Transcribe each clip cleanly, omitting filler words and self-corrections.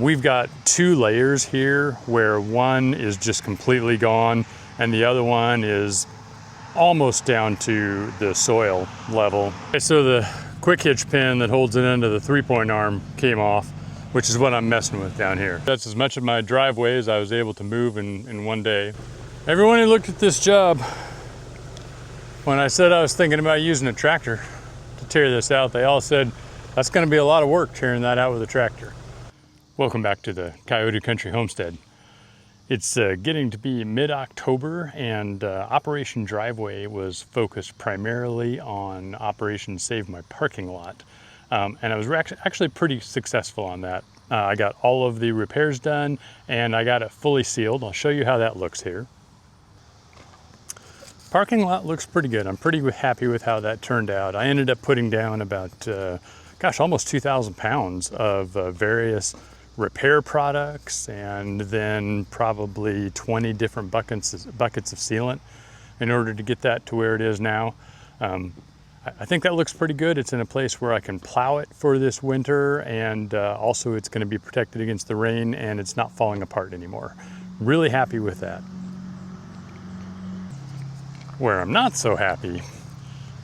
We've got two layers here where one is just completely gone and the other one is almost down to the soil level. Okay, so the quick hitch pin that holds it into the 3-point arm came off, which is what I'm messing with down here. That's as much of my driveway as I was able to move in one day. Everyone who looked at this job, when I said I was thinking about using a tractor to tear this out, they all said, that's gonna be a lot of work tearing that out with a tractor. Welcome back to the Coyote Country Homestead. It's getting to be mid-October, and Operation Driveway was focused primarily on Operation Save My Parking Lot. And I was actually pretty successful on that. I got all of the repairs done and I got it fully sealed. I'll show you how that looks here. Parking lot looks pretty good. I'm pretty happy with how that turned out. I ended up putting down about, almost 2,000 pounds of various repair products, and then probably 20 different buckets of sealant in order to get that to where it is now. I think that looks pretty good. It's in a place where I can plow it for this winter, and also it's going to be protected against the rain, and it's not falling apart anymore. Really happy with that. Where I'm not so happy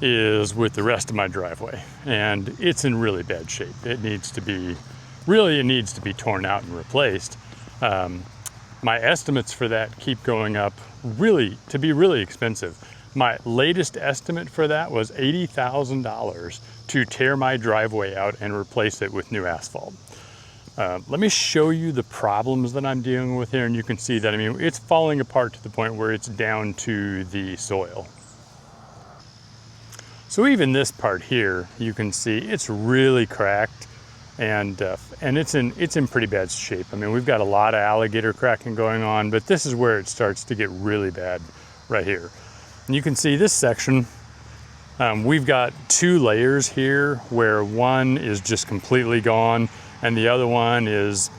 is with the rest of my driveway, and it's in really bad shape. It needs to be torn out and replaced. My estimates for that keep going up to be really expensive. My latest estimate for that was $80,000 to tear my driveway out and replace it with new asphalt. Let me show you the problems that I'm dealing with here, and you can see that, I mean, it's falling apart to the point where it's down to the soil. So even this part here, you can see it's really cracked, and it's in pretty bad shape. I mean, we've got a lot of alligator cracking going on, but this is where it starts to get really bad right here. And you can see this section, we've got two layers here where one is just completely gone and the other one is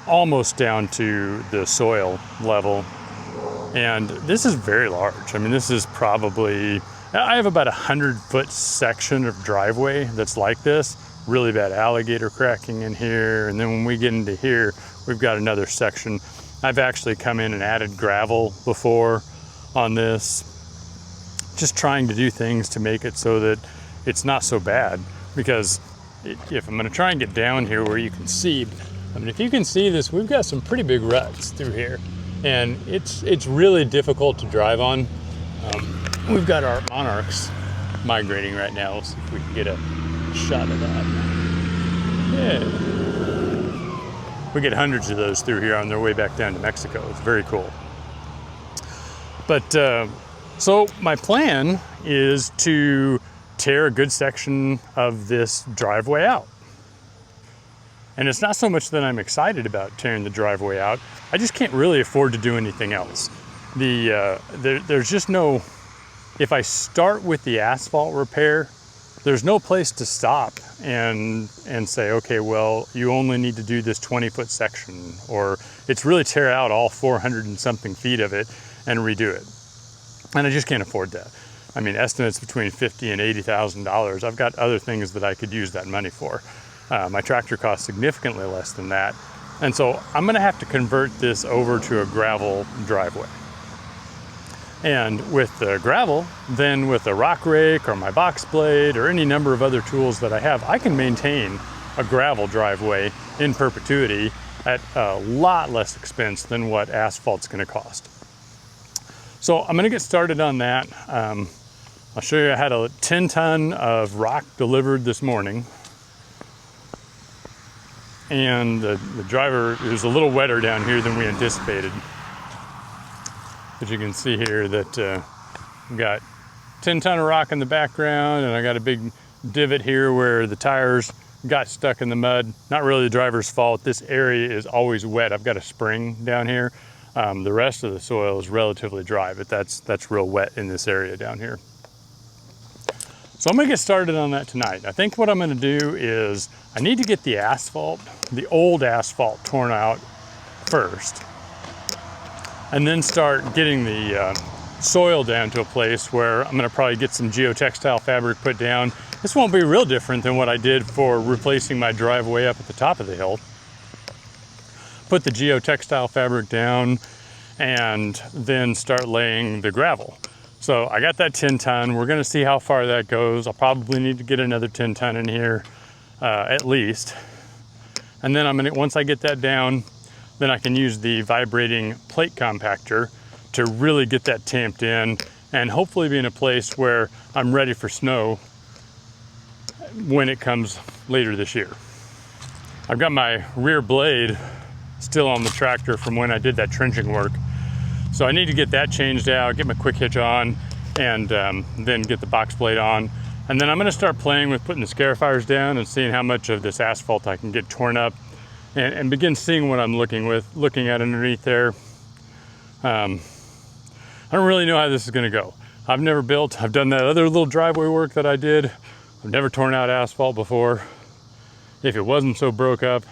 almost down to the soil level. And this is very large. I mean, this is probably, I have about 100-foot section of driveway that's like this. Really bad alligator cracking in here. And then when we get into here, we've got another section. I've actually come in and added gravel before on this, just trying to do things to make it so that it's not so bad. Because if I'm gonna try and get down here where you can see, I mean, if you can see this, we've got some pretty big ruts through here. And it's really difficult to drive on. We've got our monarchs migrating right now. Let's see if we can get a shot of that. Yeah. We get hundreds of those through here on their way back down to Mexico. It's very cool. But so my plan is to tear a good section of this driveway out. And it's not so much that I'm excited about tearing the driveway out. I just can't really afford to do anything else. There's just no, if I start with the asphalt repair, there's no place to stop and say, okay, well, you only need to do this 20-foot section, or it's really tear out all 400 and something feet of it and redo it. And I just can't afford that. I mean, estimates between $50,000 and $80,000. I've got other things that I could use that money for. My tractor costs significantly less than that. And so I'm gonna have to convert this over to a gravel driveway. And with the gravel, then with a rock rake or my box blade or any number of other tools that I have, I can maintain a gravel driveway in perpetuity at a lot less expense than what asphalt's gonna cost. So I'm gonna get started on that. I'll show you, I had a 10-ton of rock delivered this morning. And the driver, it was a little wetter down here than we anticipated. As you can see here that we've got 10-ton of rock in the background, and I got a big divot here where the tires got stuck in the mud. Not really the driver's fault. This area is always wet. I've got a spring down here. The rest of the soil is relatively dry, but that's real wet in this area down here. So I'm gonna get started on that tonight. I think what I'm gonna do is I need to get the asphalt, the old asphalt, torn out first, and then start getting the soil down to a place where I'm gonna probably get some geotextile fabric put down. This won't be real different than what I did for replacing my driveway up at the top of the hill. put the geotextile fabric down, and then start laying the gravel. So I got that 10 ton. We're gonna see how far that goes. I'll probably need to get another 10 ton in here at least. And then once I get that down, then I can use the vibrating plate compactor to really get that tamped in and hopefully be in a place where I'm ready for snow when it comes later this year. I've got my rear blade still on the tractor from when I did that trenching work. So I need to get that changed out, get my quick hitch on, and then get the box blade on. And then I'm gonna start playing with putting the scarifiers down and seeing how much of this asphalt I can get torn up and begin seeing what I'm looking at underneath there. I don't really know how this is gonna go. I've never built, I've done that other little driveway work that I did. I've never torn out asphalt before. If it wasn't so broke up,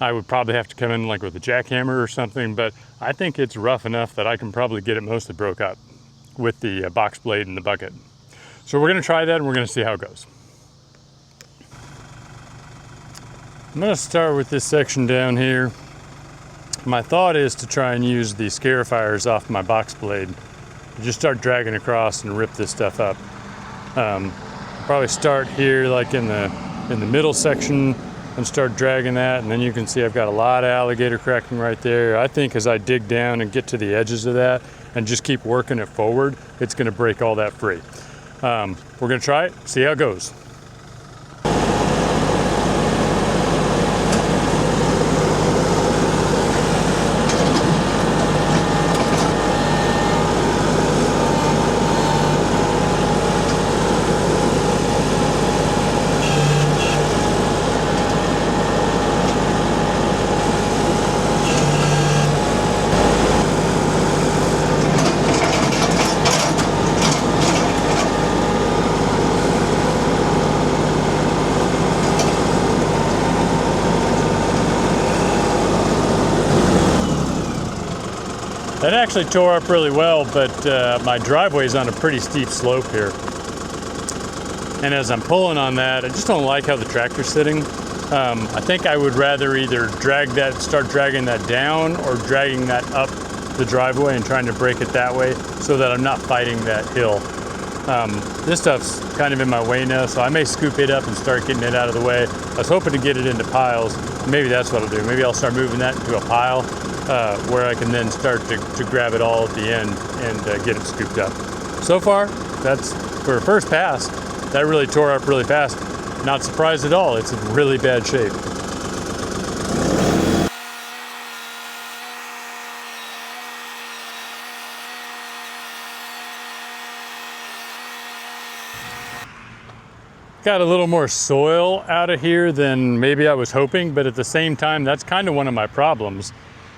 I would probably have to come in like with a jackhammer or something, but I think it's rough enough that I can probably get it mostly broke up with the box blade and the bucket. So we're gonna try that and we're gonna see how it goes. I'm gonna start with this section down here. My thought is to try and use the scarifiers off my box blade. Just start dragging across and rip this stuff up. Probably start here like in the middle section and start dragging that, and then you can see I've got a lot of alligator cracking right there. I think as I dig down and get to the edges of that and just keep working it forward, it's gonna break all that free. We're gonna try it, see how it goes. That actually tore up really well, but my driveway is on a pretty steep slope here. And as I'm pulling on that, I just don't like how the tractor's sitting. I think I would rather either start dragging that down or dragging that up the driveway and trying to break it that way so that I'm not fighting that hill. This stuff's kind of in my way now, so I may scoop it up and start getting it out of the way. I was hoping to get it into piles. Maybe that's what I'll do. Maybe I'll start moving that into a pile where I can then start to grab it all at the end and get it scooped up. So far, that's for a first pass. That really tore up really fast. Not surprised at all. It's in really bad shape. Got a little more soil out of here than maybe I was hoping, but at the same time, that's kind of one of my problems,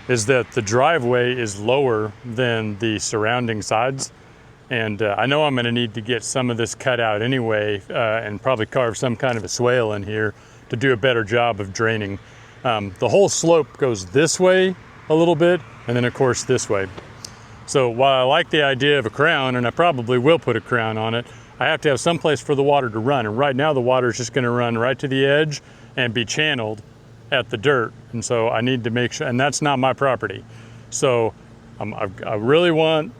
is that the driveway is lower than the surrounding sides. And I know I'm gonna need to get some of this cut out anyway and probably carve some kind of a swale in here to do a better job of draining. The whole slope goes this way a little bit, and then of course this way. So while I like the idea of a crown, and I probably will put a crown on it, I have to have some place for the water to run. And right now the water is just gonna run right to the edge and be channeled at the dirt. And so I need to make sure, and that's not my property. So I really want,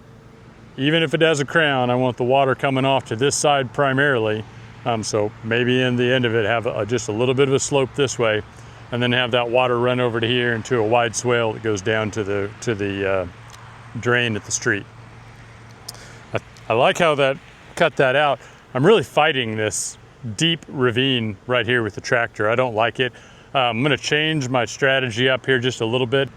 even if it has a crown, I want the water coming off to this side primarily. So maybe in the end of it, have just a little bit of a slope this way, and then have that water run over to here into a wide swale that goes down to the drain at the street. I like how that cut that out. I'm really fighting this deep ravine right here with the tractor. I don't like it. I'm gonna change my strategy up here just a little bit.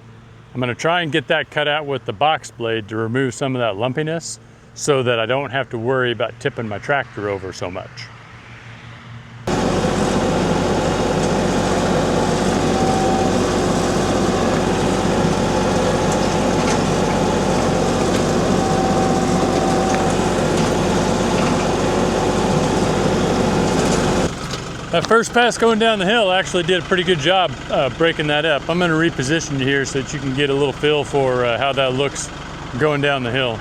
I'm gonna try and get that cut out with the box blade to remove some of that lumpiness so that I don't have to worry about tipping my tractor over so much. That first pass going down the hill actually did a pretty good job breaking that up. I'm going to reposition you here so that you can get a little feel for how that looks going down the hill.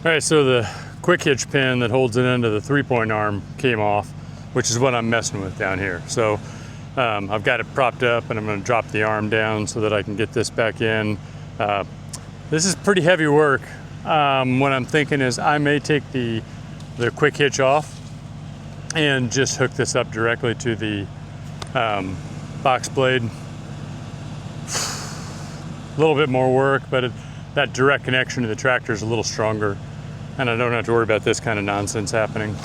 All right, so the quick hitch pin that holds it into the 3-point arm came off, which is what I'm messing with down here. So I've got it propped up, and I'm going to drop the arm down so that I can get this back in. This is pretty heavy work. What I'm thinking is I may take the quick hitch off and just hook this up directly to the box blade. A little bit more work, but that direct connection to the tractor is a little stronger, and I don't have to worry about this kind of nonsense happening.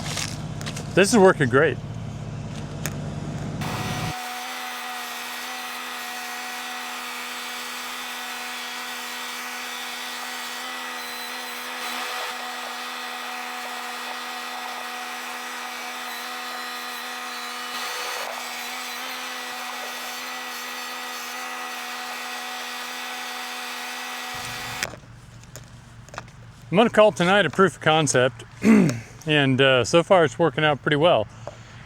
This is working great. I'm going to call tonight a proof of concept, and so far it's working out pretty well.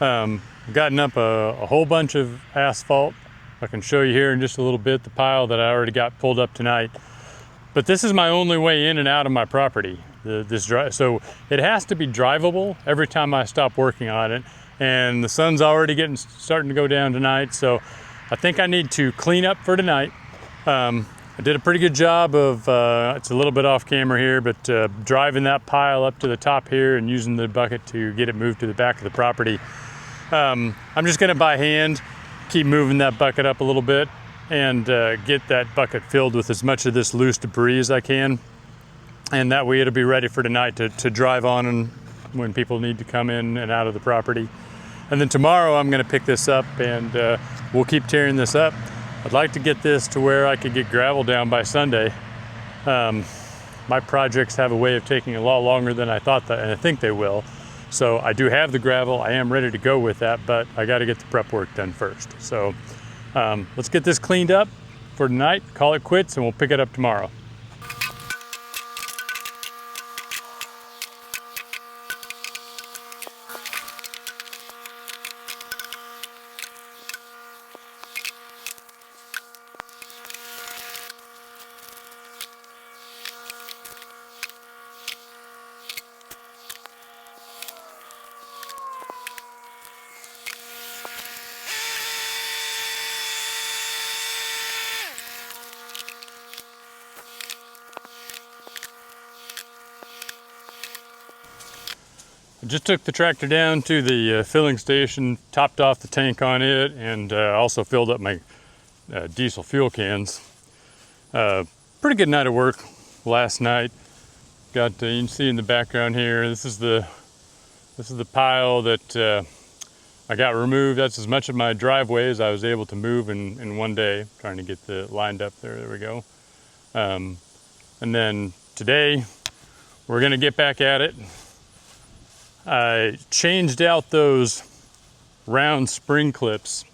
I've gotten up a whole bunch of asphalt. I can show you here in just a little bit the pile that I already got pulled up tonight. But this is my only way in and out of my property. So it has to be drivable every time I stop working on it. And the sun's already starting to go down tonight, so I think I need to clean up for tonight. I did a pretty good job of, it's a little bit off camera here, but driving that pile up to the top here and using the bucket to get it moved to the back of the property. I'm just gonna by hand keep moving that bucket up a little bit and get that bucket filled with as much of this loose debris as I can. And that way it'll be ready for tonight to drive on and when people need to come in and out of the property. And then tomorrow I'm gonna pick this up and we'll keep tearing this up. I'd like to get this to where I could get gravel down by Sunday. My projects have a way of taking a lot longer than I thought, and I think they will. So I do have the gravel. I am ready to go with that, but I got to get the prep work done first. So let's get this cleaned up for tonight, call it quits, and we'll pick it up tomorrow. I just took the tractor down to the filling station, topped off the tank on it, and also filled up my diesel fuel cans. Pretty good night of work last night. Got you can see in the background here. This is the pile that I got removed. That's as much of my driveway as I was able to move in one day. Trying to get the lined up there. There we go. And then today we're gonna get back at it. I changed out those round spring clips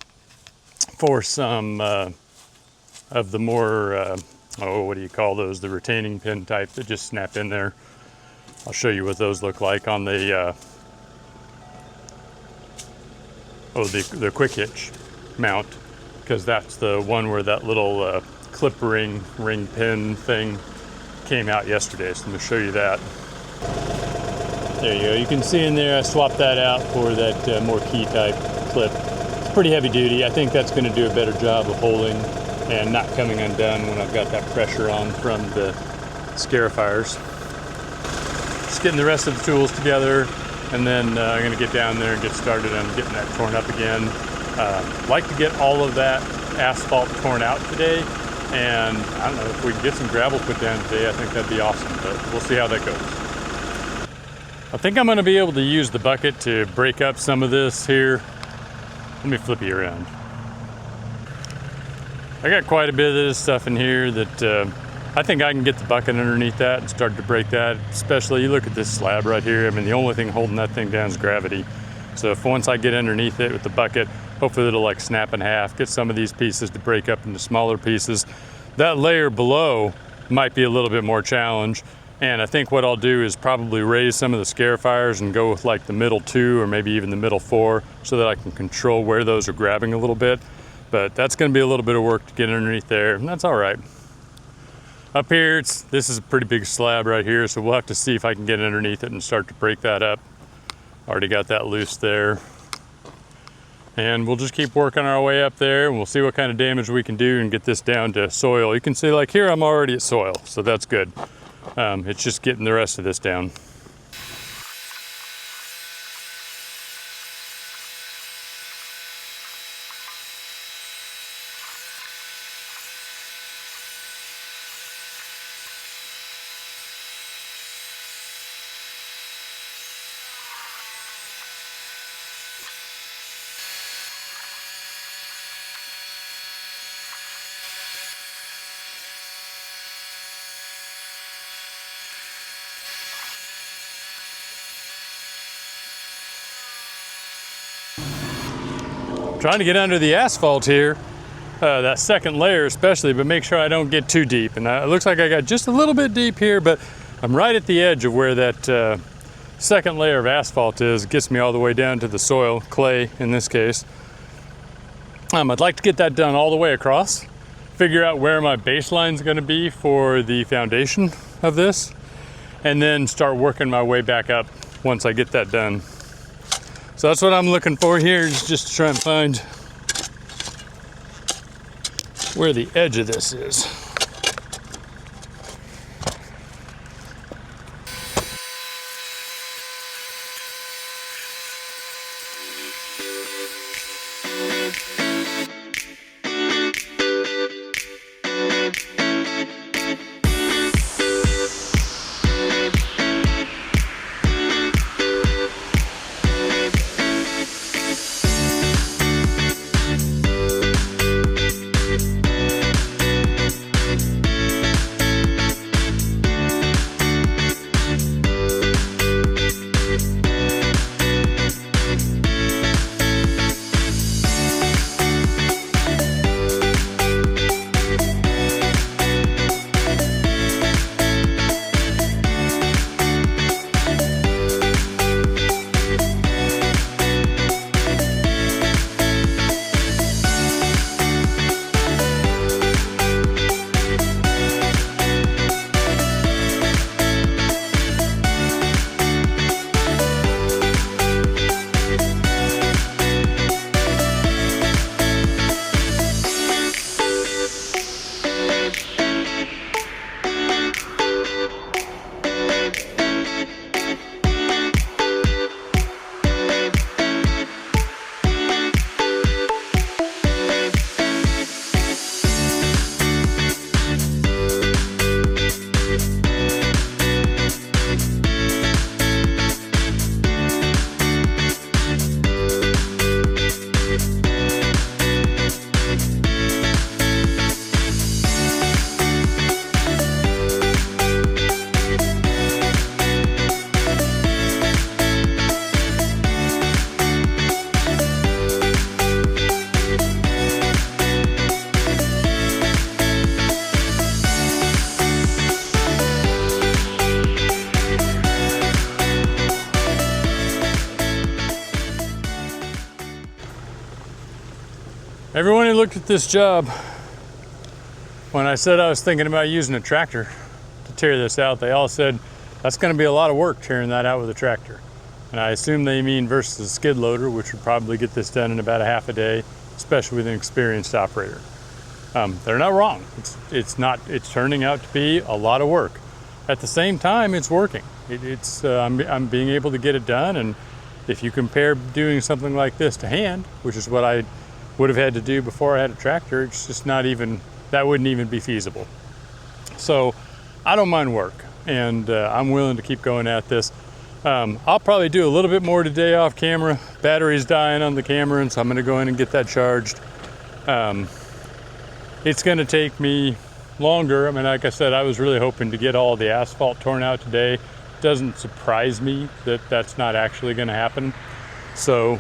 for some of the more, what do you call those? The retaining pin type that just snap in there. I'll show you what those look like on the quick hitch mount, because that's the one where that little clip ring pin thing came out yesterday. So I'm going to show you that. There you go. You can see in there I swapped that out for that more key type clip. It's pretty heavy duty. I think that's going to do a better job of holding and not coming undone when I've got that pressure on from the scarifiers. Just getting the rest of the tools together, and then I'm going to get down there and get started on getting that torn up again. Like to get all of that asphalt torn out today, and I don't know, if we can get some gravel put down today, I think that'd be awesome, but we'll see how that goes. I think I'm going to be able to use the bucket to break up some of this here. Let me flip you around. I got quite a bit of this stuff in here that I think I can get the bucket underneath that and start to break that. Especially, you look at this slab right here. I mean, the only thing holding that thing down is gravity. So if once I get underneath it with the bucket, hopefully it'll like snap in half, get some of these pieces to break up into smaller pieces. That layer below might be a little bit more challenge. And I think what I'll do is probably raise some of the scarifiers and go with like the middle 2 or maybe even the middle 4 so that I can control where those are grabbing a little bit. But that's going to be a little bit of work to get underneath there, and that's all right. Up here, this is a pretty big slab right here, so we'll have to see if I can get underneath it and start to break that up. Already got that loose there. And we'll just keep working our way up there, and we'll see what kind of damage we can do and get this down to soil. You can see, like here, I'm already at soil, so that's good. It's just getting the rest of this down. Trying to get under the asphalt here, that second layer especially, but make sure I don't get too deep. And it looks like I got just a little bit deep here, but I'm right at the edge of where that second layer of asphalt is. It gets me all the way down to the soil, clay in this case. I'd like to get that done all the way across, figure out where my baseline is going to be for the foundation of this, and then start working my way back up once I get that done. So that's what I'm looking for here, is just to try and find where the edge of this is. Everyone who looked at this job, when I said I was thinking about using a tractor to tear this out, they all said, that's going to be a lot of work tearing that out with a tractor. And I assume they mean versus a skid loader, which would probably get this done in about a half a day, especially with an experienced operator. They're not wrong. It's turning out to be a lot of work. At the same time, it's working. I'm being able to get it done. And if you compare doing something like this to hand, which is what I would have had to do before I had a tractor, it's just not even, that wouldn't even be feasible. So I don't mind work, and I'm willing to keep going at this. I'll probably do a little bit more today off camera. Battery's dying on the camera, and so I'm gonna go in and get that charged. It's gonna take me longer. I mean, like I said, I was really hoping to get all the asphalt torn out today. It doesn't surprise me that that's not actually gonna happen. So,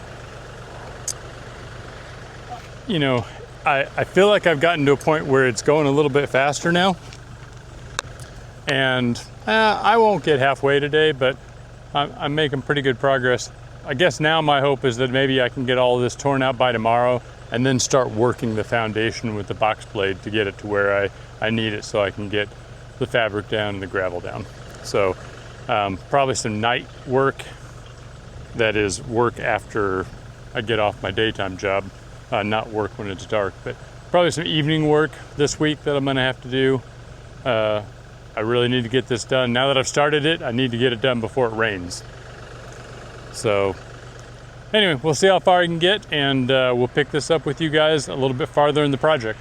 you know, I feel like I've gotten to a point where it's going a little bit faster now. And I won't get halfway today, but I'm making pretty good progress. I guess now my hope is that maybe I can get all of this torn out by tomorrow and then start working the foundation with the box blade to get it to where I need it, so I can get the fabric down and the gravel down. So probably some night work, that is work after I get off my daytime job, not work when it's dark, but probably some evening work this week that I'm gonna have to do. I really need to get this done. Now that I've started it, I need to get it done before it rains. So anyway, we'll see how far I can get, and we'll pick this up with you guys a little bit farther in the project.